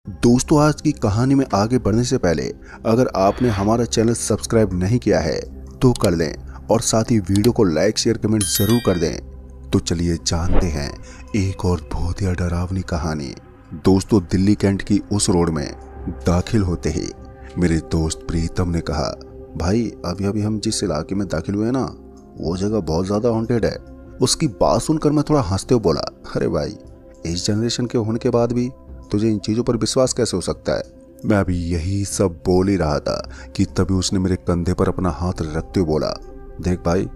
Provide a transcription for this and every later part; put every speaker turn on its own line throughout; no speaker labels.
दोस्तों, आज की कहानी में आगे बढ़ने से पहले अगर आपने हमारा चैनल सब्सक्राइब नहीं किया है तो कर लें और साथ ही वीडियो को लाइक शेयर कमेंट जरूर कर दें। तो चलिए जानते हैं एक और बहुत ही डरावनी कहानी। दोस्तों, दिल्ली कैंट की उस रोड में दाखिल होते ही मेरे दोस्त प्रीतम ने कहा, भाई अभी अभी हम जिस इलाके में दाखिल हुए ना, वो जगह बहुत ज्यादा हॉन्टेड है। उसकी बात सुनकर मैं थोड़ा हंसते हुए बोला, अरे भाई, इस जनरेशन के होने के बाद भी तुझे इन चीजों पर विश्वास कैसे हो सकता है। मैं अभी यही सब बोल ही रहा था कि तभी उसने मेरे कंधे पर अपना हाथ रखते हुए बोला, देख भाई,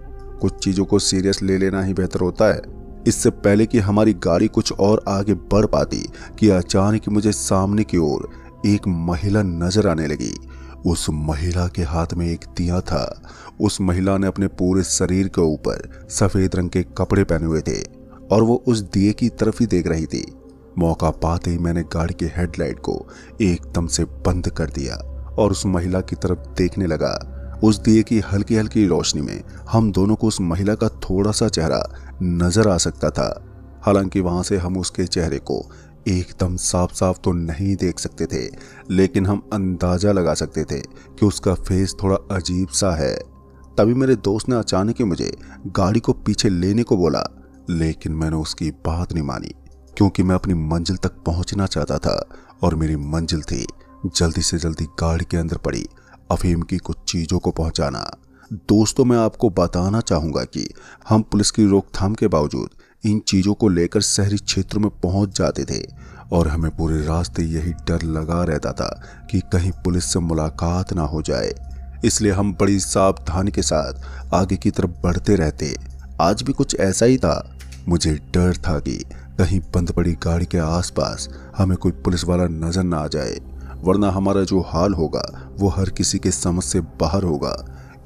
कुछ चीजों को सीरियस ले लेना ही बेहतर होता है। इससे पहले कि हमारी गाड़ी कुछ और आगे बढ़ पाती कि अचानक मुझे सामने की ओर एक महिला नजर आने लगी। उस महिला के हाथ में एक दिया था। उस महिला ने अपने पूरे शरीर के ऊपर सफेद रंग के कपड़े पहने हुए थे और वो उस दिए की तरफ ही देख रही थी। मौका पाते ही मैंने गाड़ी के हेडलाइट को एकदम से बंद कर दिया और उस महिला की तरफ देखने लगा। उस दिए की हल्की हल्की रोशनी में हम दोनों को उस महिला का थोड़ा सा चेहरा नजर आ सकता था। हालांकि वहां से हम उसके चेहरे को एकदम साफ साफ तो नहीं देख सकते थे, लेकिन हम अंदाजा लगा सकते थे कि उसका फेस थोड़ा अजीब सा है। तभी मेरे दोस्त ने अचानक ही मुझे गाड़ी को पीछे लेने को बोला, लेकिन मैंने उसकी बात नहीं मानी क्योंकि मैं अपनी मंजिल तक पहुंचना चाहता था और मेरी मंजिल थी जल्दी से जल्दी गाड़ी के अंदर पड़ी अफीम की कुछ चीजों को पहुंचाना। दोस्तों, मैं आपको बताना चाहूंगा कि हम पुलिस की रोकथाम के बावजूद इन चीजों को लेकर शहरी क्षेत्रों में पहुंच जाते थे और हमें पूरे रास्ते यही डर लगा रहता था कि कहीं पुलिस से मुलाकात ना हो जाए। इसलिए हम बड़ी सावधानी के साथ आगे की तरफ बढ़ते रहते। आज भी कुछ ऐसा ही था। मुझे डर था कि कहीं बंद पड़ी गाड़ी के आसपास हमें कोई पुलिस वाला नजर ना आ जाए, वरना हमारा जो हाल होगा वो हर किसी के समझ से बाहर होगा।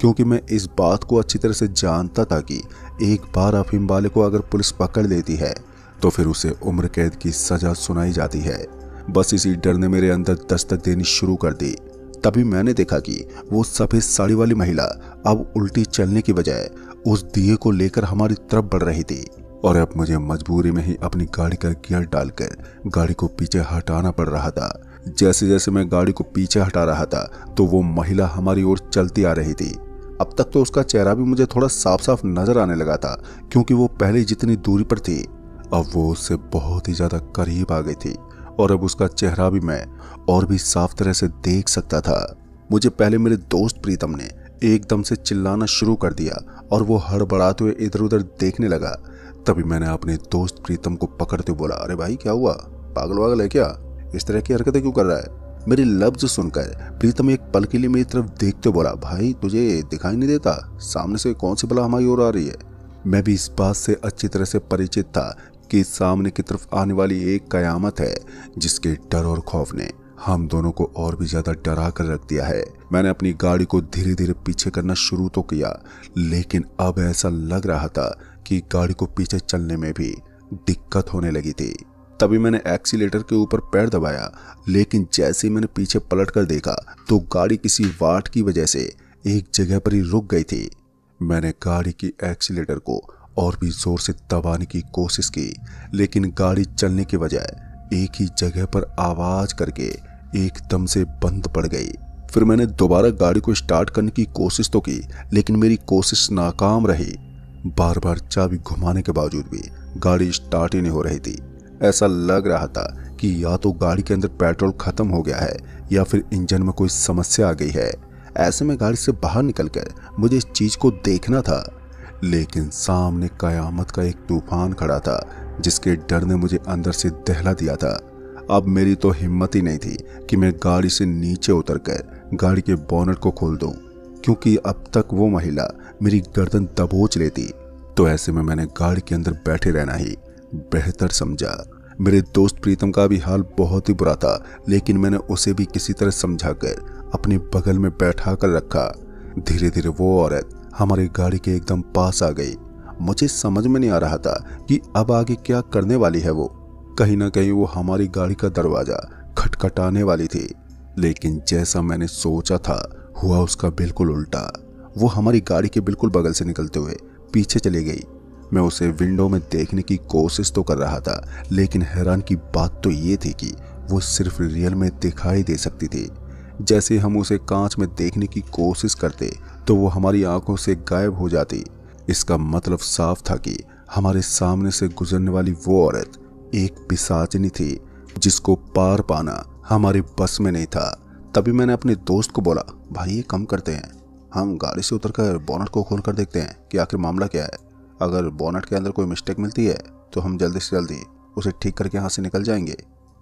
क्योंकि मैं इस बात को अच्छी तरह से जानता था कि एक बार अफीम वाले को अगर पुलिस पकड़ लेती है तो फिर उसे उम्र कैद की सजा सुनाई जाती है। बस इसी डर ने मेरे अंदर दस्तक देनी शुरू कर दी। तभी मैंने देखा कि वो सफेद साड़ी वाली महिला अब उल्टी चलने की बजाय उस दिए को लेकर हमारी तरफ बढ़ रही थी और अब मुझे मजबूरी में ही अपनी गाड़ी का गियर डालकर गाड़ी को पीछे हटाना पड़ रहा था। जैसे जैसे मैं गाड़ी को पीछे हटा रहा था तो वो महिला हमारी ओर चलती आ रही थी। अब तक तो उसका चेहरा भी मुझे थोड़ा साफ साफ नजर आने लगा था, क्योंकि वो पहले जितनी दूरी पर थी अब वो उससे बहुत ही ज्यादा करीब आ गई थी और अब उसका चेहरा भी मैं और भी साफ तरह से देख सकता था। मुझे पहले मेरे दोस्त प्रीतम ने एकदम से चिल्लाना शुरू कर दिया और वो हड़बड़ाते हुए इधर उधर देखने लगा। तभी मैंने अपने दोस्त प्रीतम को पकड़ते बोला, अरे भाई क्या हुआ, पागल वागल है क्या, इस तरह की हरकतें क्यों कर रहा है। मेरी लफ्ज सुनकर प्रीतम एक पल के लिए मेरी तरफ देखते बोला, भाई तुझे दिखाई नहीं देता सामने से कौन सी बला हमारी ओर आ रही है। मैं भी इस बात से अच्छी तरह से परिचित था कि सामने की तरफ आने वाली एक कयामत है जिसके डर और खौफ ने हम दोनों को और भी ज्यादा डरा कर रख दिया है। मैंने अपनी गाड़ी को धीरे धीरे पीछे करना शुरू तो किया, लेकिन अब ऐसा लग रहा था कि गाड़ी को पीछे चलने में भी दिक्कत होने लगी थी। तभी मैंने एक्सीलेटर के ऊपर पैर दबाया, लेकिन जैसे ही मैंने पीछे पलट कर देखा तो गाड़ी किसी वाट की वजह से एक जगह पर ही रुक गई थी। मैंने गाड़ी की एक्सीलेटर को और भी जोर से दबाने की कोशिश की, लेकिन गाड़ी चलने के बजाय एक ही जगह पर आवाज करके एकदम से बंद पड़ गई। फिर मैंने दोबारा गाड़ी को स्टार्ट करने की कोशिश तो की, लेकिन मेरी कोशिश नाकाम रही। बार बार चाबी घुमाने के बावजूद भी गाड़ी स्टार्ट ही नहीं हो रही थी। ऐसा लग रहा था कि या तो गाड़ी के अंदर पेट्रोल खत्म हो गया है या फिर इंजन में कोई समस्या आ गई है। ऐसे में गाड़ी से बाहर निकलकर मुझे इस चीज को देखना था, लेकिन सामने कयामत का एक तूफान खड़ा था जिसके डर ने मुझे अंदर से दहला दिया था। अब मेरी तो हिम्मत ही नहीं थी कि मैं गाड़ी से नीचे उतरकर गाड़ी के बोनट को खोल दूं, क्योंकि अब तक वो महिला मेरी गर्दन दबोच लेती। तो ऐसे में मैंने गाड़ी के अंदर बैठे रहना ही बेहतर समझा। मेरे दोस्त प्रीतम का भी हाल बहुत ही बुरा था, लेकिन मैंने उसे भी किसी तरह समझाकर अपने बगल में बैठा कर रखा। धीरे धीरे वो औरत हमारी गाड़ी के एकदम पास आ गई। मुझे समझ में नहीं आ रहा था कि अब आगे क्या करने वाली है वो। कहीं ना कहीं वो हमारी गाड़ी का दरवाजा खटखटाने वाली थी, लेकिन जैसा मैंने सोचा था हुआ उसका बिल्कुल उल्टा। वो हमारी गाड़ी के बिल्कुल बगल से निकलते हुए पीछे चली गई। मैं उसे विंडो में देखने की कोशिश तो कर रहा था, लेकिन हैरान की बात तो ये थी कि वो सिर्फ रियल में दिखाई दे सकती थी। जैसे हम उसे कांच में देखने की कोशिश करते तो वो हमारी आंखों से गायब हो जाती। इसका मतलब साफ था कि हमारे सामने से गुजरने वाली वो औरत एक पिशाचिनी थी जिसको पार पाना हमारे बस में नहीं था। तभी मैंने अपने दोस्त को बोला, भाई ये कम करते हैं, हम गाड़ी से उतरकर बोनट को खोल कर देखते हैं कि आखिर मामला क्या है। अगर बोनट के अंदर कोई मिस्टेक मिलती है तो हम जल्दी से जल्दी उसे ठीक करके यहाँ से निकल जाएंगे,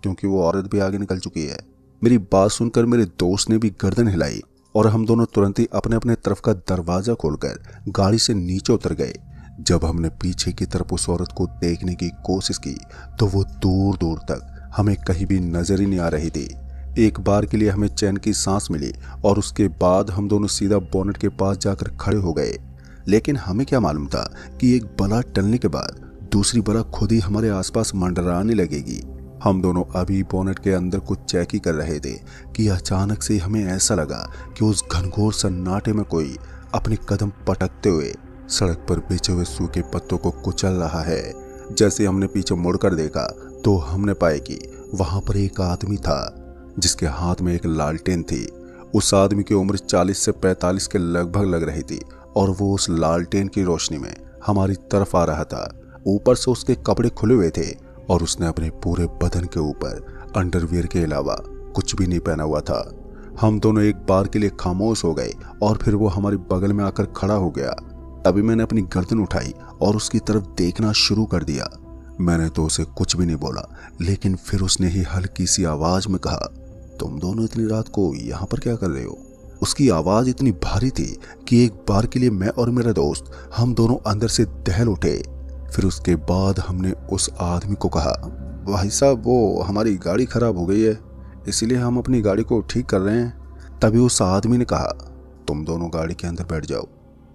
क्योंकि वो औरत भी आगे निकल चुकी है। मेरी बात सुनकर मेरे दोस्त ने भी गर्दन हिलाई और हम दोनों तुरंत ही अपने अपने तरफ का दरवाजा खोलकर गाड़ी से नीचे उतर गए। जब हमने पीछे की तरफ उस औरत को देखने की कोशिश की तो वो दूर दूर तक हमें कहीं भी नजर ही नहीं आ रही थी। एक बार के लिए हमें चैन की सांस मिली और उसके बाद हम दोनों सीधा बोनट के पास जाकर खड़े हो गए। लेकिन हमें क्या मालूम था कि एक बला टलने के बाद दूसरी बला खुद ही हमारे आसपास मंडराने लगेगी। हम दोनों अभी बोनट के अंदर कुछ चेक ही कर रहे थे कि अचानक से हमें ऐसा लगा कि उस घनघोर सन्नाटे में कोई अपने कदम पटकते हुए सड़क पर बिछे हुए सूखे पत्तों को कुचल रहा है। जैसे हमने पीछे मुड़कर देखा तो हमने पाया कि वहां पर एक आदमी था जिसके हाथ में एक लालटेन थी। उस आदमी की उम्र 40 से 45 के लगभग लग रही थी और वो उस लालटेन की रोशनी में हमारी तरफ आ रहा था। ऊपर से उसके कपड़े खुले हुए थे और उसने अपने पूरे बदन के ऊपर अंडरवियर के अलावा कुछ भी नहीं पहना हुआ था। हम दोनों एक बार के लिए खामोश हो गए और फिर वो हमारे बगल में आकर खड़ा हो गया। तभी मैंने अपनी गर्दन उठाई और उसकी तरफ देखना शुरू कर दिया। मैंने तो उसे कुछ भी नहीं बोला, लेकिन फिर उसने ही हल्की सी आवाज में कहा, तुम दोनों इतनी रात को यहाँ पर क्या कर रहे हो? उसकी आवाज इतनी भारी थी कि एक बार के लिए मैं और मेरा दोस्त हम दोनों अंदर से दहल उठे। फिर उसके बाद हमने उस आदमी को कहा, भाई साहब वो हमारी गाड़ी खराब हो गई है, इसीलिए हम अपनी गाड़ी को ठीक कर रहे हैं। तभी उस आदमी ने कहा, तुम दोनों गाड़ी के अंदर बैठ जाओ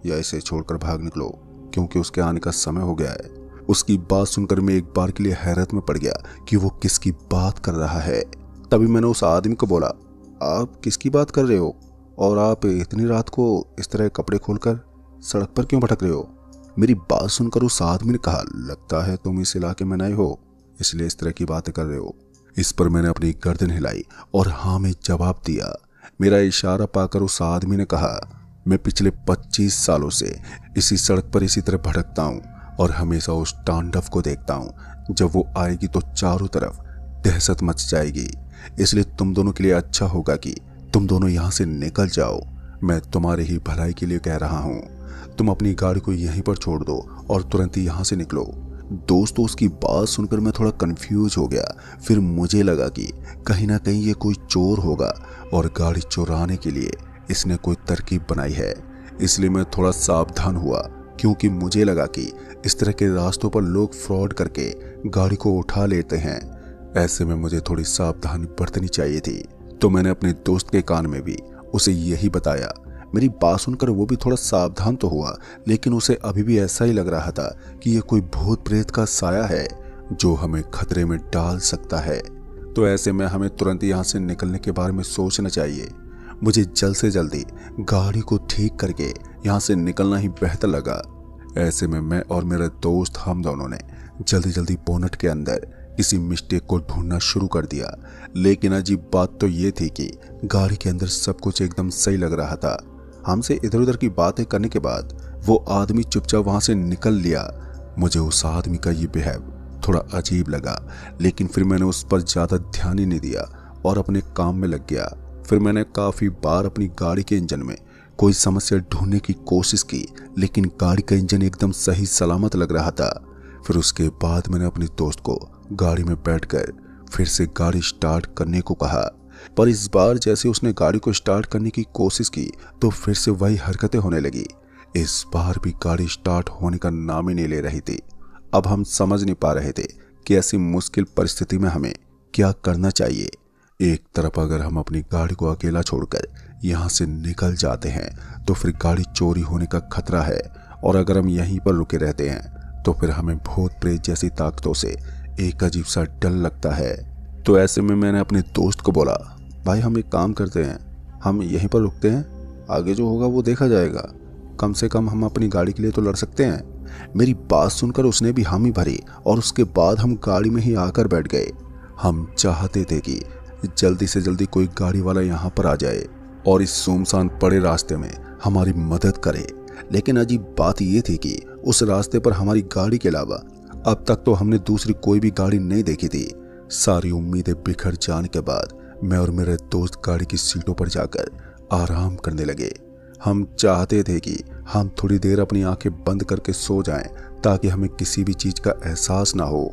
या इसे छोड़कर भाग निकलो, क्योंकि उसके आने का समय हो गया है। उसकी बात सुनकर मैं एक बार के लिए हैरत में पड़ गया कि वो किसकी बात कर रहा है। तभी मैंने उस आदमी को बोला, आप किसकी बात कर रहे हो और आप इतनी रात को इस तरह कपड़े खोलकर सड़क पर क्यों भटक रहे हो? मेरी बात सुनकर उस आदमी ने कहा, लगता है तुम इस इलाके में नए हो, इसलिए इस तरह की बातें कर रहे हो। इस पर मैंने अपनी गर्दन हिलाई और हाँ में जवाब दिया। मेरा इशारा पाकर उस आदमी ने कहा, मैं पिछले 25 सालों से इसी सड़क पर इसी तरह भटकता हूँ और हमेशा उस तांडव को देखता हूँ। जब वो आएगी तो चारों तरफ दहशत मच जाएगी, इसलिए तुम दोनों के लिए अच्छा होगा कि तुम दोनों यहाँ से निकल जाओ। मैं तुम्हारे ही भलाई के लिए कह रहा हूँ। तुम अपनी गाड़ी को यहीं पर छोड़ दो और तुरंत ही यहाँ से निकलो। दोस्तों, उसकी बात सुनकर मैं थोड़ा कंफ्यूज हो गया। फिर मुझे लगा कि कहीं ना कहीं ये कोई चोर होगा और गाड़ी चुराने के लिए इसने कोई तरकीब बनाई है। इसलिए मैं थोड़ा सावधान हुआ, क्योंकि मुझे लगा कि इस तरह के रास्तों पर लोग फ्रॉड करके गाड़ी को उठा लेते हैं। ऐसे में मुझे थोड़ी सावधानी बरतनी चाहिए थी। तो मैंने अपने दोस्त के कान में भी उसे यही बताया। मेरी बात सुनकर वो भी थोड़ा सावधान तो हुआ, लेकिन उसे अभी भी ऐसा ही लग रहा था कि ये कोई भूत प्रेत का साया है जो हमें खतरे में डाल सकता है। तो ऐसे में हमें तुरंत यहाँ से निकलने के बारे में सोचना चाहिए। मुझे जल्द से जल्दी गाड़ी को ठीक करके यहाँ से निकलना ही बेहतर लगा। ऐसे में मैं और मेरा दोस्त हम दोनों ने जल्दी जल्दी बोनट के अंदर किसी मिस्टेक को ढूंढना शुरू कर दिया। लेकिन अजीब बात तो ये थी कि गाड़ी के अंदर सब कुछ एकदम सही लग रहा था। हमसे इधर उधर की बातें करने के बाद वो आदमी चुपचाप वहां से निकल लिया। मुझे उस आदमी का ये बिहेव थोड़ा अजीब लगा, लेकिन फिर मैंने उस पर ज़्यादा ध्यान ही नहीं दिया और अपने काम में लग गया। फिर मैंने काफ़ी बार अपनी गाड़ी के इंजन में कोई समस्या ढूंढने की कोशिश की, लेकिन गाड़ी का इंजन एकदम सही सलामत लग रहा था। फिर उसके बाद मैंने अपने दोस्त को गाड़ी में बैठकर फिर से गाड़ी स्टार्ट करने को कहा, पर इस बार जैसे उसने गाड़ी को स्टार्ट करने की कोशिश की तो फिर से वही हरकतें होने लगी। इस बार भी गाड़ी स्टार्ट होने का नाम ही नहीं ले रही थी। अब हम समझ नहीं पा रहे थे कि ऐसी मुश्किल परिस्थिति में हमें क्या करना चाहिए। एक तरफ अगर हम अपनी गाड़ी को अकेला छोड़कर यहाँ से निकल जाते हैं तो फिर गाड़ी चोरी होने का खतरा है, और अगर हम यहीं पर रुके रहते हैं तो फिर हमें भूत प्रेत जैसी ताकतों से एक अजीब सा डर लगता है। तो ऐसे में मैंने अपने दोस्त को बोला, भाई हम एक काम करते हैं, हम यहीं पर रुकते हैं, आगे जो होगा वो देखा जाएगा। कम से कम हम अपनी गाड़ी के लिए तो लड़ सकते हैं। मेरी बात सुनकर उसने भी हामी भरी और उसके बाद हम गाड़ी में ही आकर बैठ गए। हम चाहते थे कि जल्दी से जल्दी कोई गाड़ी वाला यहाँ पर आ जाए और इस सुनसान पड़े रास्ते में हमारी मदद करे। लेकिन अजीब बात यह थी कि उस रास्ते पर हमारी गाड़ी के अलावा अब तक तो हमने दूसरी कोई भी गाड़ी नहीं देखी थी। सारी उम्मीदें बिखर जाने के बाद मैं और मेरे दोस्त गाड़ी की सीटों पर जाकर आराम करने लगे। हम चाहते थे कि हम थोड़ी देर अपनी आंखें बंद करके सो जाएं ताकि हमें किसी भी चीज का एहसास ना हो।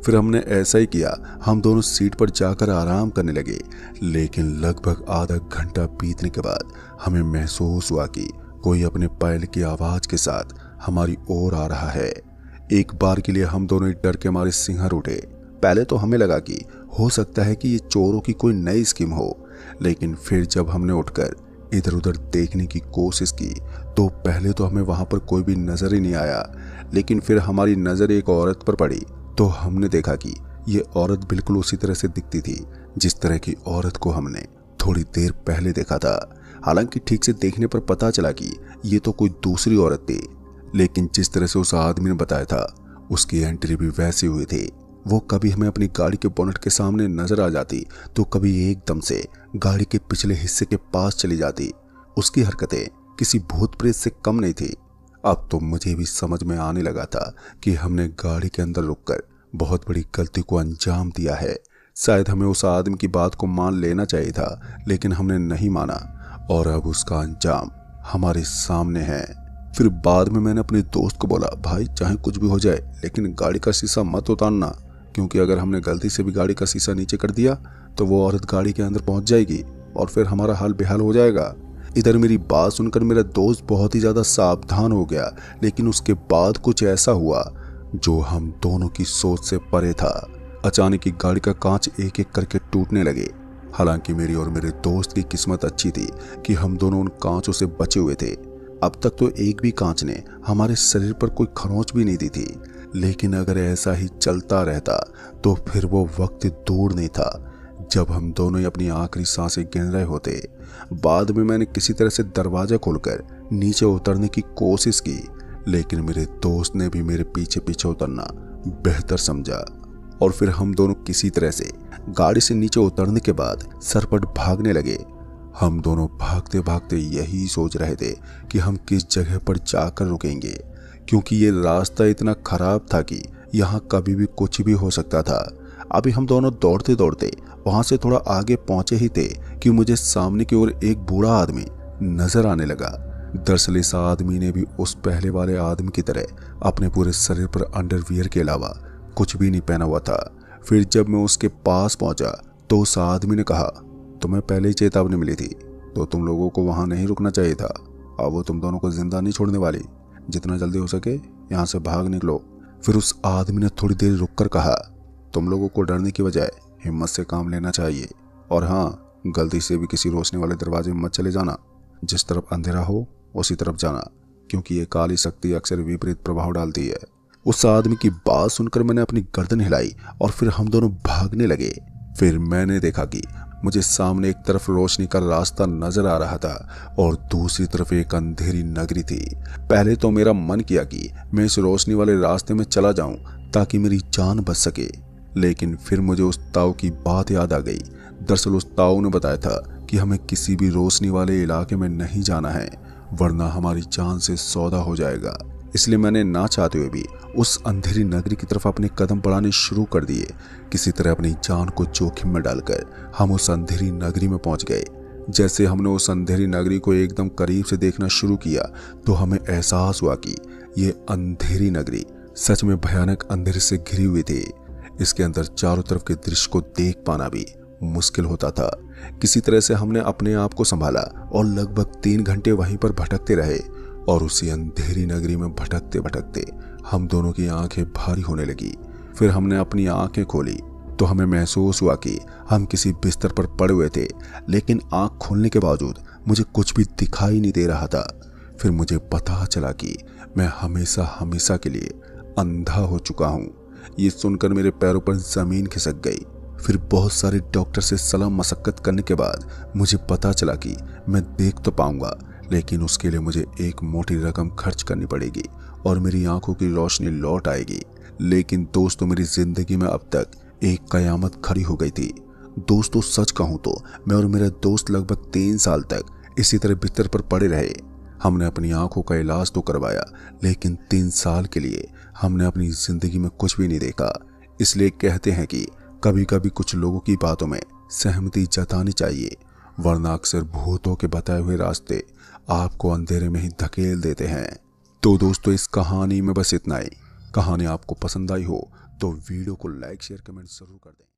फिर हमने ऐसा ही किया। हम दोनों सीट पर जाकर आराम करने लगे। लेकिन लगभग आधा घंटा बीतने के बाद हमें महसूस हुआ कि कोई अपने पैर की आवाज के साथ हमारी ओर आ रहा है। एक बार के लिए हम दोनों डर के मारे सिंहर उठे। पहले तो हमें लगा कि हो सकता है कि ये चोरों की कोई नई स्कीम हो, लेकिन फिर जब हमने उठकर इधर उधर देखने की कोशिश की तो पहले तो हमें वहां पर कोई भी नजर ही नहीं आया। लेकिन फिर हमारी नजर एक औरत पर पड़ी तो हमने देखा कि ये औरत बिल्कुल उसी तरह से दिखती थी जिस तरह की औरत को हमने थोड़ी देर पहले देखा था। हालांकि ठीक से देखने पर पता चला कि ये तो कोई दूसरी औरत थी, लेकिन जिस तरह से उस आदमी ने बताया था उसकी एंट्री भी वैसी हुई थी। वो कभी हमें अपनी गाड़ी के बोनट के सामने नजर आ जाती तो कभी एकदम से गाड़ी के पिछले हिस्से के पास चली जाती। उसकी हरकतें किसी भूत प्रेत से कम नहीं थी। अब तो मुझे भी समझ में आने लगा था कि हमने गाड़ी के अंदर रुककर बहुत बड़ी गलती को अंजाम दिया है। शायद हमें उस आदमी की बात को मान लेना चाहिए था, लेकिन हमने नहीं माना और अब उसका अंजाम हमारे सामने है। फिर बाद में मैंने अपने दोस्त को बोला, भाई चाहे कुछ भी हो जाए लेकिन गाड़ी का शीशा मत उतारना, क्योंकि अगर हमने गलती से भी गाड़ी का शीशा नीचे कर दिया तो वो औरत गाड़ी के अंदर पहुंच जाएगी और फिर हमारा हाल बेहाल हो जाएगा। इधर मेरी बात सुनकर मेरा दोस्त बहुत ही ज्यादा सावधान हो गया, लेकिन उसके बाद कुछ ऐसा हुआ जो हम दोनों की सोच से परे था। अचानक ही गाड़ी का कांच एक एक करके टूटने लगे। हालांकि मेरी और मेरे दोस्त की किस्मत अच्छी थी कि हम दोनों उन कांचों से बचे हुए थे। अब तक तो एक भी कांच ने हमारे शरीर पर कोई खरोंच भी नहीं दी थी, लेकिन अगर ऐसा ही चलता रहता तो फिर वो वक्त दूर नहीं था जब हम दोनों ही अपनी आखिरी सांसें गिन रहे होते। बाद में मैंने किसी तरह से दरवाजा खोलकर नीचे उतरने की कोशिश की, लेकिन मेरे दोस्त ने भी मेरे पीछे पीछे उतरना बेहतर समझा और फिर हम दोनों किसी तरह से गाड़ी से नीचे उतरने के बाद सरपट भागने लगे। हम दोनों भागते भागते यही सोच रहे थे कि हम किस जगह पर जाकर रुकेंगे, क्योंकि ये रास्ता इतना खराब था कि यहाँ कभी भी कुछ भी हो सकता था। अभी हम दोनों दौड़ते दौड़ते वहां से थोड़ा आगे पहुंचे ही थे कि मुझे सामने की ओर एक बूढ़ा आदमी नजर आने लगा। दरअसल इस आदमी ने भी उस पहले वाले आदमी की तरह अपने पूरे शरीर पर अंडरवियर के अलावा कुछ भी नहीं पहना हुआ था। फिर जब मैं उसके पास पहुंचा तो उस आदमी ने कहा, तुम्हें पहले ही चेतावनी मिली थी तो तुम लोगों को वहां नहीं रुकना चाहिए था। अब वो तुम दोनों को जिंदा नहीं छोड़ने वाली, जितना जल्दी हो सके यहाँ से भाग निकलो। फिर उस आदमी ने थोड़ी देर रुककर कहा, तुम लोगों को डरने की बजाय हिम्मत से काम लेना चाहिए, और हाँ, गलती से भी किसी रोशनी वाले दरवाजे में मत चले जाना। जिस तरफ अंधेरा हो उसी तरफ जाना, क्योंकि ये काली शक्ति अक्सर विपरीत प्रभाव डालती है। उस आदमी की बात सुनकर मैंने अपनी गर्दन हिलाई और फिर हम दोनों भागने लगे। फिर मैंने देखा कि मुझे सामने एक तरफ रोशनी का रास्ता नजर आ रहा था और दूसरी तरफ एक अंधेरी नगरी थी। पहले तो मेरा मन किया कि मैं इस रोशनी वाले रास्ते में चला जाऊं ताकि मेरी जान बच सके, लेकिन फिर मुझे उस ताऊ की बात याद आ गई। दरअसल उस ताऊ ने बताया था कि हमें किसी भी रोशनी वाले इलाके में नहीं जाना है, वरना हमारी जान से सौदा हो जाएगा। इसलिए मैंने ना चाहते हुए भी उस अंधेरी नगरी की तरफ अपने कदम बढ़ाने शुरू कर दिए। किसी तरह अपनी जान को जोखिम में डालकर हम उस अंधेरी नगरी में पहुंच गए। जैसे हमने उस अंधेरी नगरी को एकदम करीब से देखना शुरू किया तो हमें एहसास हुआ कि ये अंधेरी नगरी सच में भयानक अंधेरे से घिरी हुई थी। इसके अंदर चारों तरफ के दृश्य को देख पाना भी मुश्किल होता था। किसी तरह से हमने अपने आप को संभाला और लगभग 3 घंटे वहीं पर भटकते रहे, और उसी अंधेरी नगरी में भटकते भटकते हम दोनों की आंखें भारी होने लगी। फिर हमने अपनी आंखें खोली तो हमें महसूस हुआ कि हम किसी बिस्तर पर पड़े हुए थे, लेकिन आंख खोलने के बावजूद मुझे कुछ भी दिखाई नहीं दे रहा था। फिर मुझे पता चला कि मैं हमेशा हमेशा के लिए अंधा हो चुका हूँ। ये सुनकर मेरे पैरों पर जमीन खिसक गई। फिर बहुत सारे डॉक्टर से सलाह मशक्कत करने के बाद मुझे पता चला कि मैं देख तो पाऊंगा, लेकिन उसके लिए मुझे एक मोटी रकम खर्च करनी पड़ेगी और मेरी आंखों की रोशनी लौट आएगी। लेकिन दोस्तों, मेरी जिंदगी में अब तक एक कयामत खड़ी हो गई थी। दोस्तों सच कहूं तो मैं और मेरा दोस्त लगभग 3 साल तक इसी तरह बिस्तर पर पड़े रहे। हमने अपनी आंखों का इलाज तो करवाया, लेकिन 3 साल के लिए हमने अपनी जिंदगी में कुछ भी नहीं देखा। इसलिए कहते हैं कि कभी कभी कुछ लोगों की बातों में सहमति जतानी चाहिए, वरना अक्सर भूतों के बताए हुए रास्ते आपको अंधेरे में ही धकेल देते हैं। तो दोस्तों इस कहानी में बस इतना ही। कहानी आपको पसंद आई हो तो वीडियो को लाइक शेयर कमेंट जरूर कर दें।